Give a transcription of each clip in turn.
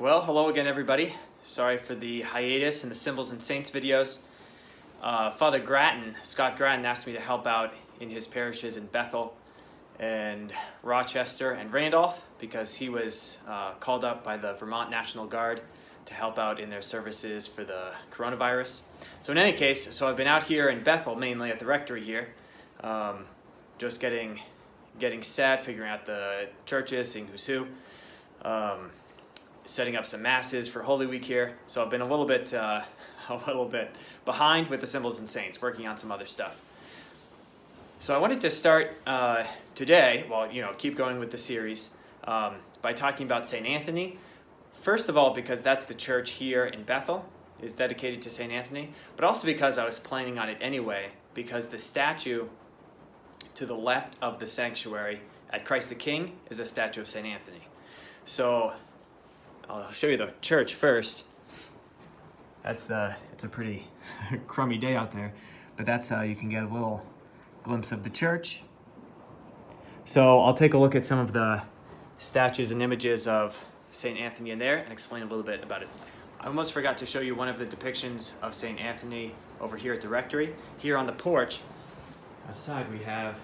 Well, hello again, everybody. Sorry for the hiatus in the Symbols and Saints videos. Father Grattan, Scott Grattan, asked me to help out in his parishes in Bethel and Rochester and Randolph because he was called up by the Vermont National Guard to help out in their services for the coronavirus. So in any case, I've been out here in Bethel, mainly at the rectory here, just getting set, figuring out the churches, seeing who's who. Setting up some masses for Holy Week here, so I've been a little bit behind with the Symbols and Saints, working on some other stuff. So I wanted to start today, keep going with the series, by talking about St. Anthony. First of all, because that's the church here in Bethel, is dedicated to St. Anthony, but also because I was planning on it anyway, because the statue to the left of the sanctuary at Christ the King is a statue of St. Anthony. So I'll show you the church first. It's a pretty crummy day out there, but that's how you can get a little glimpse of the church. So I'll take a look at some of the statues and images of St. Anthony in there and explain a little bit about his life. I almost forgot to show you one of the depictions of St. Anthony over here at the rectory. Here on the porch, outside we have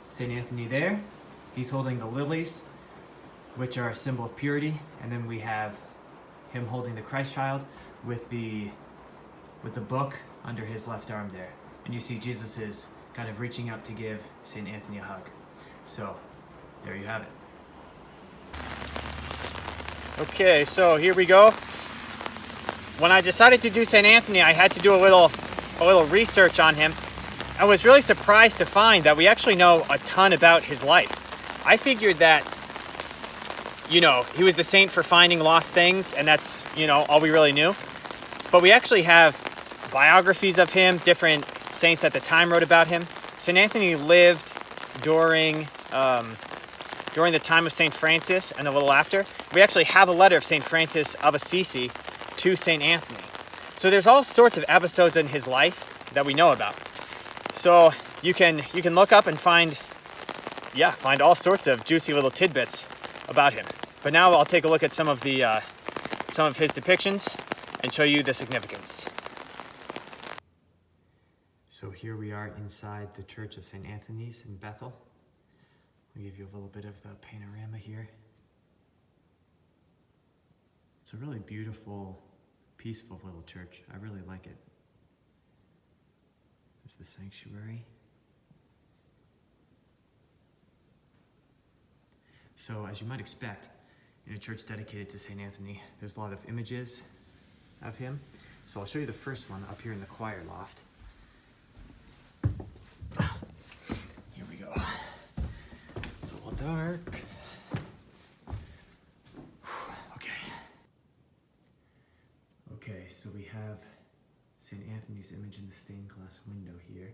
St. Anthony there. He's holding the lilies, which are a symbol of purity, and then we have him holding the Christ child with the book under his left arm there. And you see Jesus is kind of reaching up to give St. Anthony a hug. So there you have it. Okay, so here we go. When I decided to do St. Anthony, I had to do a little research on him. I was really surprised to find that we actually know a ton about his life. I figured that he was the saint for finding lost things, and that's, all we really knew. But we actually have biographies of him. Different saints at the time wrote about him. St. Anthony lived during the time of St. Francis and a little after. We actually have a letter of St. Francis of Assisi to St. Anthony. So there's all sorts of episodes in his life that we know about. So you can look up and find all sorts of juicy little tidbits about him. But now I'll take a look at some of his depictions and show you the significance. So here we are inside the Church of St. Anthony's in Bethel. I'll give you a little bit of the panorama here. It's a really beautiful, peaceful little church. I really like it. There's the sanctuary. So as you might expect, in a church dedicated to St. Anthony, there's a lot of images of him. So I'll show you the first one up here in the choir loft. Here we go. It's a little dark. Okay, so we have St. Anthony's image in the stained glass window here.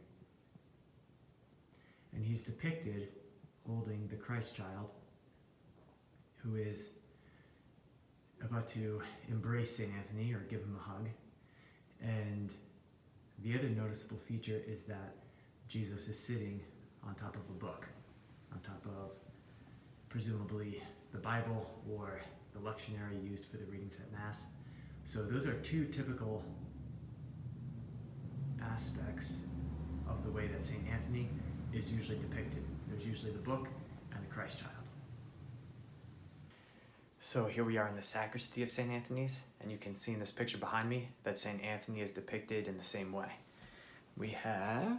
And he's depicted holding the Christ child, who is about to embrace St. Anthony or give him a hug. And the other noticeable feature is that Jesus is sitting on top of a book, on top of presumably the Bible or the lectionary used for the readings at Mass. So those are two typical aspects of the way that St. Anthony is usually depicted. There's usually the book and the Christ child. So here we are in the sacristy of St. Anthony's, and you can see in this picture behind me that St. Anthony is depicted in the same way. We have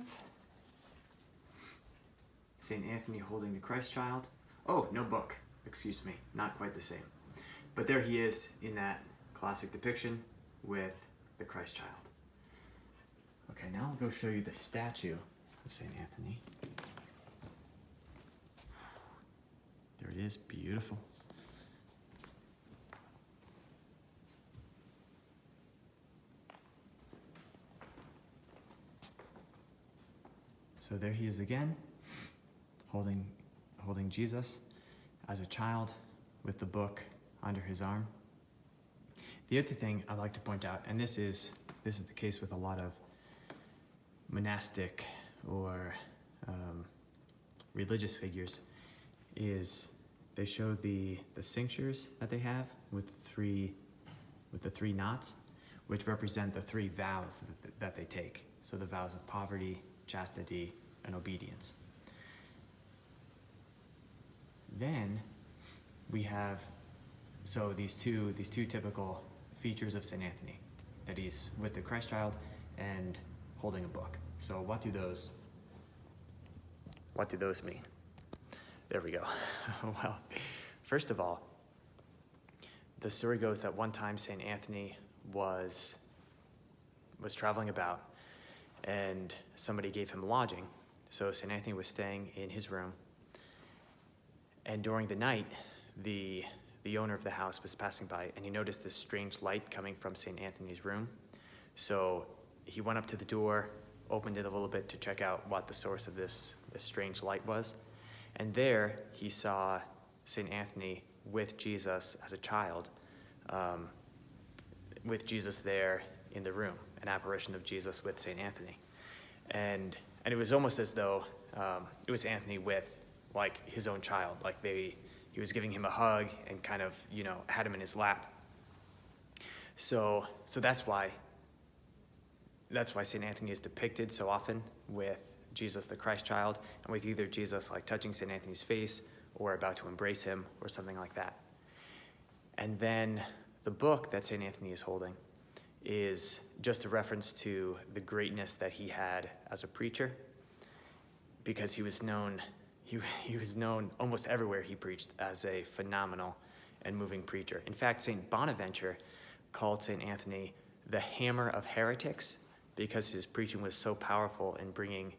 St. Anthony holding the Christ child. Oh, no book, excuse me, not quite the same. But there he is in that classic depiction with the Christ child. Okay, now I'll go show you the statue of St. Anthony. There it is, beautiful. So there he is again, holding Jesus as a child with the book under his arm. The other thing I'd like to point out, and this is the case with a lot of monastic or religious figures, is they show the cinctures that they have with the three knots, which represent the three vows that they take. So the vows of poverty, chastity, and obedience. Then we have these two typical features of St. Anthony, that he's with the Christ child and holding a book. So what do those mean? There we go. Well, first of all, the story goes that one time St. Anthony was traveling about and somebody gave him lodging. So St. Anthony was staying in his room, and during the night, the owner of the house was passing by, and he noticed this strange light coming from St. Anthony's room. So he went up to the door, opened it a little bit to check out what the source of this strange light was. And there he saw St. Anthony with Jesus as a child, with Jesus there in the room, an apparition of Jesus with St. Anthony. And it was almost as though it was Anthony with like his own child, like he was giving him a hug and kind of, had him in his lap. So that's why St. Anthony is depicted so often with Jesus the Christ child, and with either Jesus like touching St. Anthony's face or about to embrace him or something like that. And then the book that St. Anthony is holding is just a reference to the greatness that he had as a preacher, because he was known almost everywhere he preached as a phenomenal and moving preacher. In fact, St. Bonaventure called St. Anthony the hammer of heretics, because his preaching was so powerful in bringing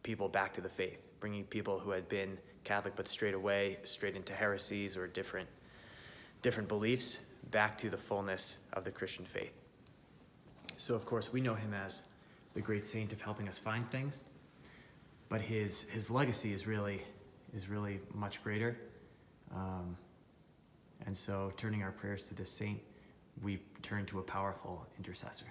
people back to the faith, bringing people who had been Catholic but strayed into heresies or different beliefs back to the fullness of the Christian faith. So of course we know him as the great saint of helping us find things, but his legacy is really much greater. And so turning our prayers to this saint, we turn to a powerful intercessor.